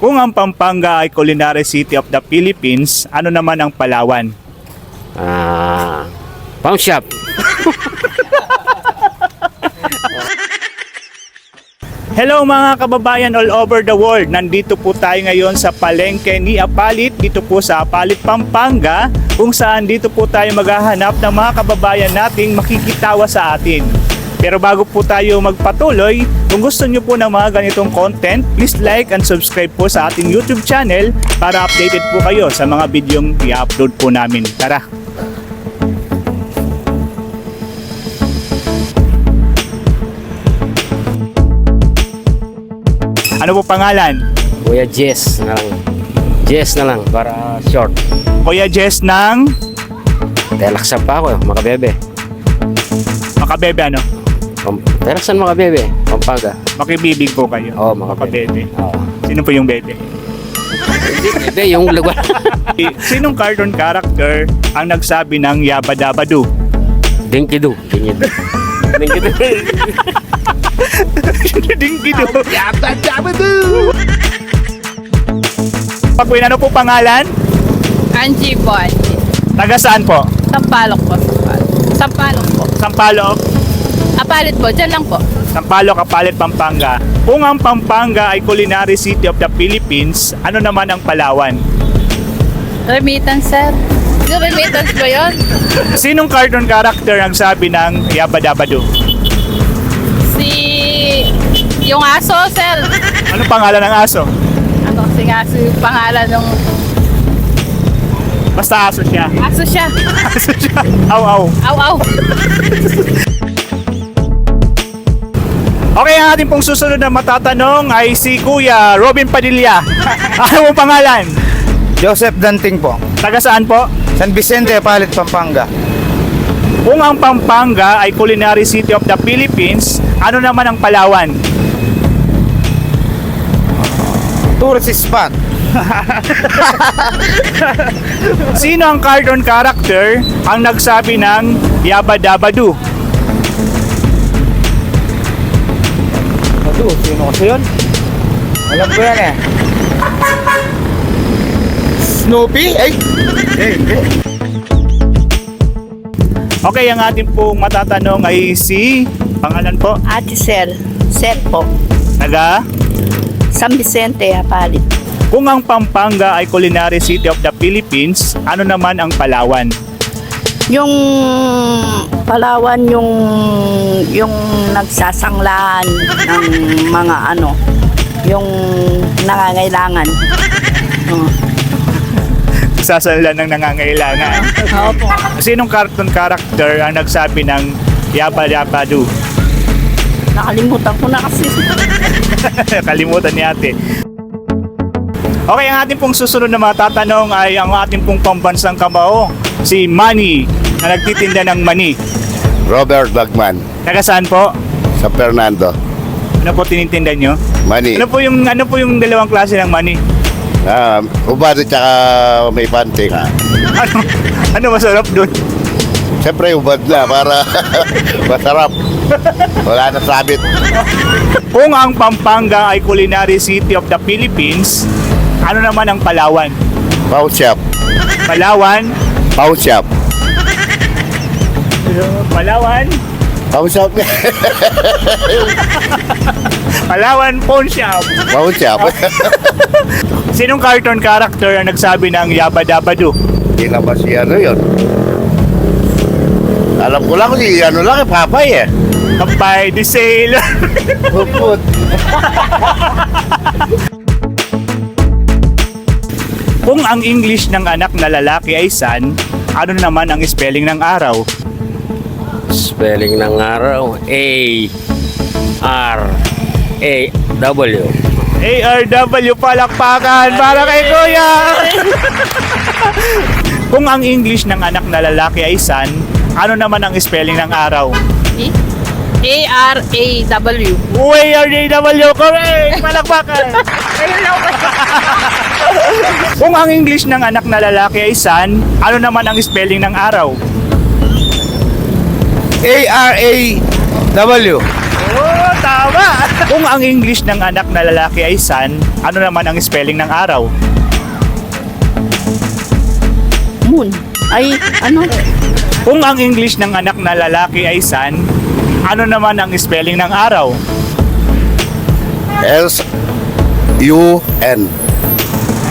Kung ang Pampanga ay culinary city of the Philippines, ano naman ang Palawan? Pawn shop. Hello mga kababayan all over the world. Nandito po tayo ngayon sa palengke ni Apalit, dito po sa Apalit, Pampanga, kung saan dito po tayo maghahanap ng mga kababayan nating makikitawa sa atin. Pero bago po tayo magpatuloy, kung gusto nyo po ng mga ganitong content, please like and subscribe po sa ating YouTube channel para updated po kayo sa mga videong i-upload po namin. Tara! Ano po pangalan? Kuya Jess na lang. Jess na lang para short. Kuya Jess ng Telaksan pa ako, Makabebe. Makabebe ano? Telaksan Makabebe, Pampanga. Makibibig po kayo. Oo, Makabebe. Makabebe. Oo. Sino po yung bebe? Bebe, yung lugar. Sinong cartoon character ang nagsabi ng Yabba-Dabba-Doo? Dinkido. Dinkido. Dinkido. Dinkido. Yabba-Dabba-Doo! Pagwin, ano po pangalan? Angie po, Angie. Taga saan po? Sampalok po, Sampalok. Sampalok po. Sampaloc? Apalit po, dyan lang po. Sampaloc, Apalit, Pampanga. Kung ang Pampanga ay culinary city of the Philippines, ano naman ang Palawan? Remittance, sir. Yung remittance ba yun? Sinong cartoon character ang sabi ng Yabba-Dabba-Doo? Si... Yung aso, sir. Ano pangalan ng aso? Ano kasi aso yung pangalan ng... Basta aso siya. Aso siya. Aso siya. Aw. Aw, aw. Okay, ang ating pong susunod na matatanong ay si Kuya Robin Padilla. Ano pong pangalan? Joseph Danting po. Taga saan po? San Vicente, Apalit, Pampanga. Kung ang Pampanga ay culinary city of the Philippines, ano naman ang Palawan? Tourist spot. Sino ang cartoon character ang nagsabi ng Yabba-Dabba-Doo? Ano? Sino kasi yun? Alam ko yan eh. Snoopy? Ay! Okay, ang ating pong matatanong ay si pangalan po, Ate Sel, Sel po, taga. San Vicente, Apalit. Kung ang Pampanga ay culinary city of the Philippines, ano naman ang Palawan? Yung Palawan, yung nagsasanglaan ng mga ano, yung nangangailangan. Sasala ng nangangailangan. Opo. Sinong cartoon character ang nagsabi ng Yabba-Dabba-Doo? Nakalimutan ko na kasi. Kalimutan ni ate. Okay, ang ating pong susunod na matatanong ay ang ating pong pambansang kamao, si Manny, na nagtitinda ng mani. Robert Bagman, Taga saan po? sa Fernando. Ano po tinitinda nyo? Mani, Ano po yung dalawang klase ng mani? ubad at saka may panting. Ano masarap doon? Siyempre ubad na para masarap. Wala na sabit. Kung ang Pampanga ay culinary city of the Philippines, ano naman ang Palawan? Pawn shop. Palawan? Pawn shop. Palawan? Pawn shop. Palawan Pawn Shop. Pawn shop. Sinong cartoon character ang nagsabi ng Yabba-Dabba-Doo? Hindi na ba si ano yun? Alam ko lang si ano lang, Papay eh. Kapay the Sailor. Hupot. Kung ang English ng anak na lalaki ay sun, ano naman ang spelling ng araw? Spelling ng araw. A-R-A-W. ARW, palakpakan para kay Kuya. Kung ang English ng anak na lalaki ay sun, ano naman ang spelling ng araw? A-R-A-W. ARW, correct! Palakpakan! Kung ang English ng anak na lalaki ay sun, ano naman ang spelling ng araw? A-R-A-W. Oh, tama! Tama! Kung ang English ng anak na lalaki ay sun, ano naman ang spelling ng araw? Moon. Ay, ano? Kung ang English ng anak na lalaki ay sun, ano naman ang spelling ng araw? S-U-N.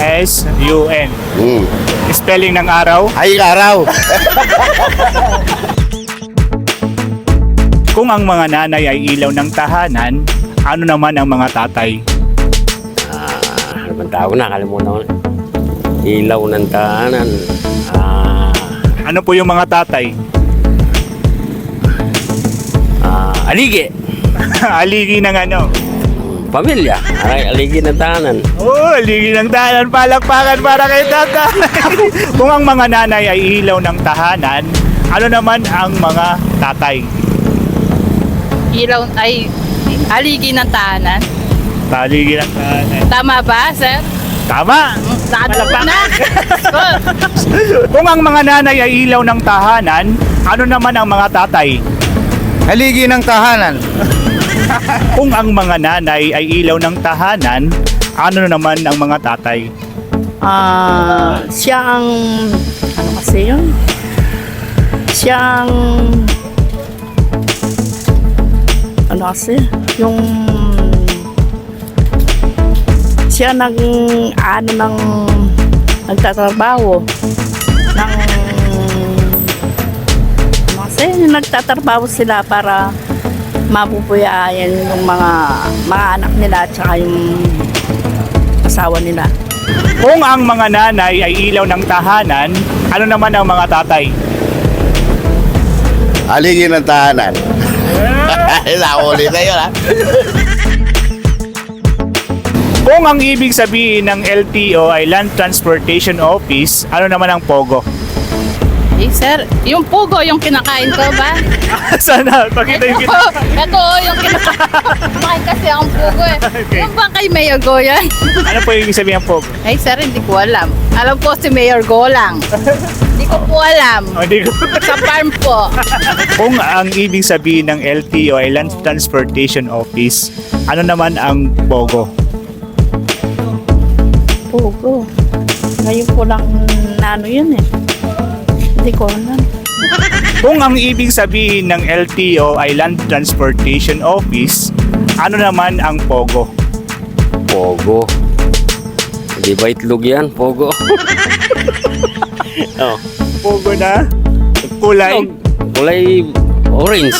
S-U-N. Hmm. Spelling ng araw? Ay, araw. Kung ang mga nanay ay ilaw ng tahanan, ano naman ang mga tatay? Ano bang tawag na? Kalimutan ko na. Ilaw ng tahanan. Ano po yung mga tatay? Aligi. Aligi ng ano? Pamilya. Aligi ng tahanan. Oh, aligi ng tahanan. Palakpakan para kay tatay. Kung ang mga nanay ay ilaw ng tahanan, ano naman ang mga tatay? Ilaw ay aligi ng tahanan. Aligi ng tahanan. Tama ba, sir? Tama! Palakpak na. Kung ang mga nanay ay ilaw ng tahanan, ano naman ang mga tatay? Haligi ng tahanan. Kung ang mga nanay ay ilaw ng tahanan, ano naman ang mga tatay? Siya ang, ano kasi yun? Siya ang, ano kasi? Yung, siya nagtatrabaho ng, ano kasi? Nagtatrabaho sila para mapupuyayan yung mga anak nila at saka yung asawa nila. Kung ang mga nanay ay ilaw ng tahanan, ano naman ang mga tatay? Haligi ng tahanan. Nakuli na yun, ha? Kung ang ibig sabihin ng LTO ay Land Transportation Office, ano naman ang POGO? Eh, sir, yung pugo yung kinakain ko ba? Sana, pakita yung kita. Ito, yung kinakain kasi akong pugo eh. Okay. Yung ba kay Mayor Go yan? Ano po yung ibig sabihin ng POGO? Ay, sir, hindi ko alam. Alam ko si Mayor Go lang. Hindi ko po alam. O, di ko. Sa farm po. Kung ang ibig sabihin ng LTO ay Land Transportation Office, ano naman ang POGO? Pugo. Ngayon ko lang ano yun eh. Hindi ko alam. Kung ang ibig sabihin ng LTO ay Land Transportation Office, ano naman ang POGO? Pogo. Hindi ba itlog yan? Pogo. Oh. POGO na? Kulay? Kulay orange.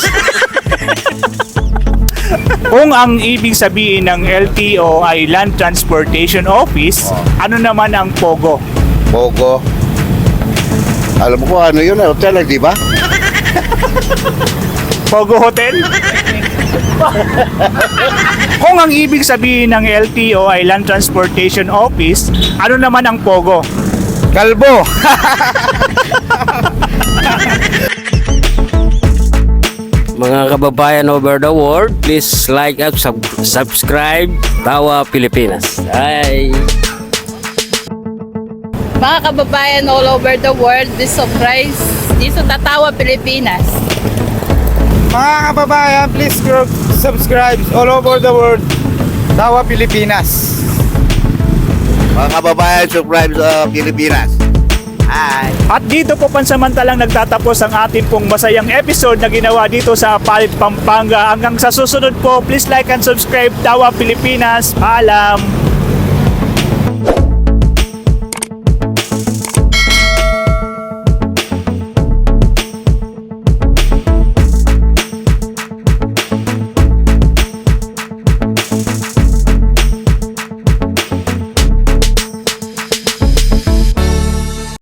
Kung ang ibig sabihin ng LTO ay Land Transportation Office, ano naman ang POGO? Pogo. Alam mo ko ano yun, hotel, di ba? POGO Hotel? Kung ang ibig sabihin ng LTO ay Land Transportation Office, ano naman ang POGO? Kalbo. Mga kababayan over the world, please like at subscribe Tawa Pilipinas. Bye! Mga kababayan all over the world, this surprise dito sa Tawa, Pilipinas. Mga kababayan, please subscribe all over the world. Tawa Pilipinas. Mga kababayan, subscribe sa Pilipinas. Hi! At dito po pansamantalang nagtatapos ang ating pong masayang episode na ginawa dito sa Apalit, Pampanga. Hanggang sa susunod po, please like and subscribe Tawa Pilipinas. Paalam!